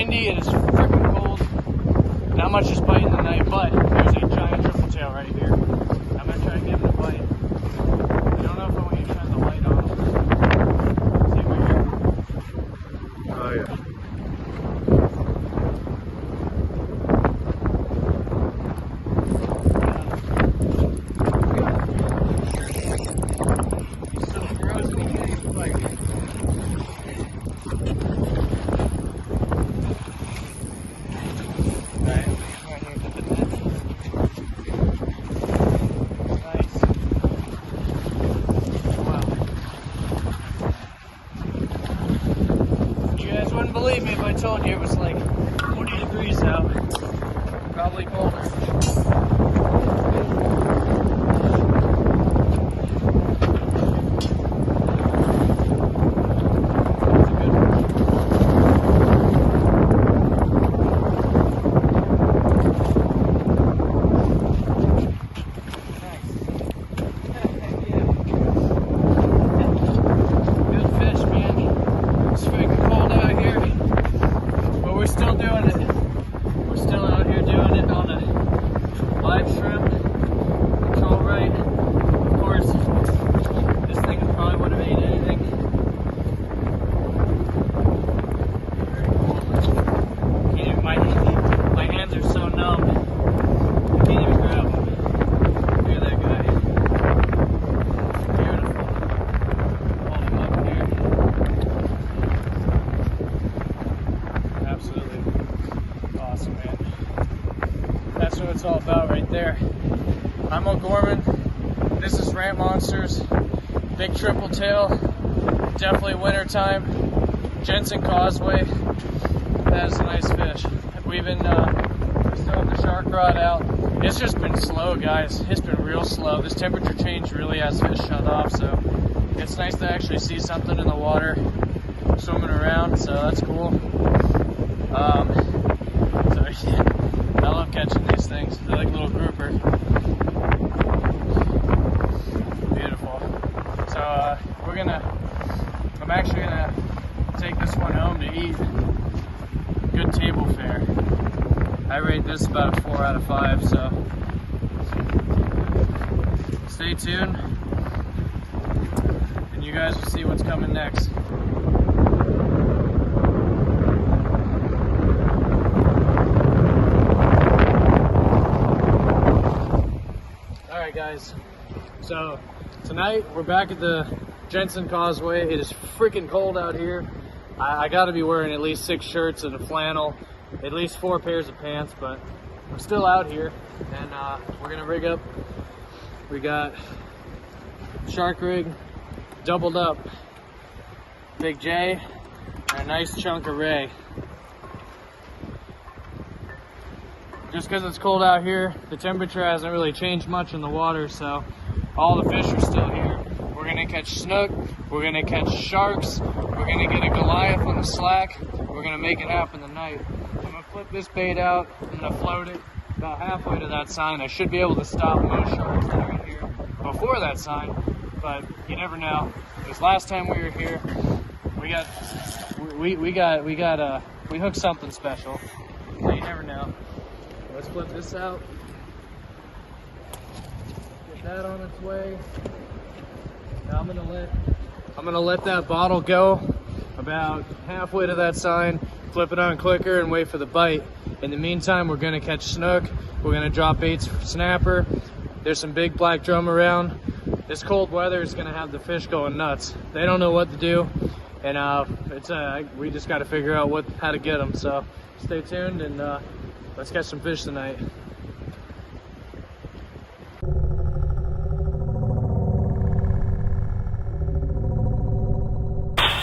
windy, it is freaking cold. Not much is biting tonight, but there's a giant triple tail right here. I'm gonna try and give him a bite. I don't know if I want you to shine the light on him. See right here. Oh yeah. He's so gross when he can't even bite. Wouldn't believe me if I told you it was like 40 degrees out. Probably colder. We're still doing it. We're still out here doing it on a live shrimp. Control right. Of course, this thing probably would have ate anything. Very cool. Can't even, my hands are so numb. I can't even grab them. Look at that guy. Beautiful. Hold him up here. Absolutely awesome, man. That's what it's all about right there. I'm O'Gorman. This is Ramp Monsters. Big triple tail. Definitely winter time. Jensen Causeway. That is a nice fish. We still have the shark rod out. It's just been slow, guys. It's been real slow. This temperature change really has fish shut off, so it's nice to actually see something in the water swimming around, so that's cool. So yeah, I love catching these things. They're like little grouper. Beautiful. So I'm actually gonna take this one home to eat. Good table fare. I rate this about a 4 out of 5, so stay tuned and you guys will see what's coming next. Alright guys, so tonight we're back at the Jensen Causeway. It is freaking cold out here. I gotta be wearing at least 6 shirts and a flannel, at least 4 pairs of pants, but I'm still out here and we're gonna rig up. We got shark rig doubled up, Big J, and a nice chunk of Ray. Just because it's cold out here, the temperature hasn't really changed much in the water, so all the fish are still here. We're gonna catch snook, we're gonna catch sharks, we're gonna get a Goliath on the slack, we're gonna make it happen tonight. I'm gonna flip this bait out, I'm gonna float it about halfway to that sign. I should be able to stop most sharks that are here before that sign, but you never know. Because last time we were here, we hooked something special, so you never know. Let's flip this out. Get that on its way. Now I'm gonna let that bottle go about halfway to that sign, flip it on clicker and wait for the bite. In the meantime, we're gonna catch snook. We're gonna drop baits for snapper. There's some big black drum around. This cold weather is gonna have the fish going nuts. They don't know what to do, and we just got to figure out how to get them. So stay tuned and let's catch some fish tonight.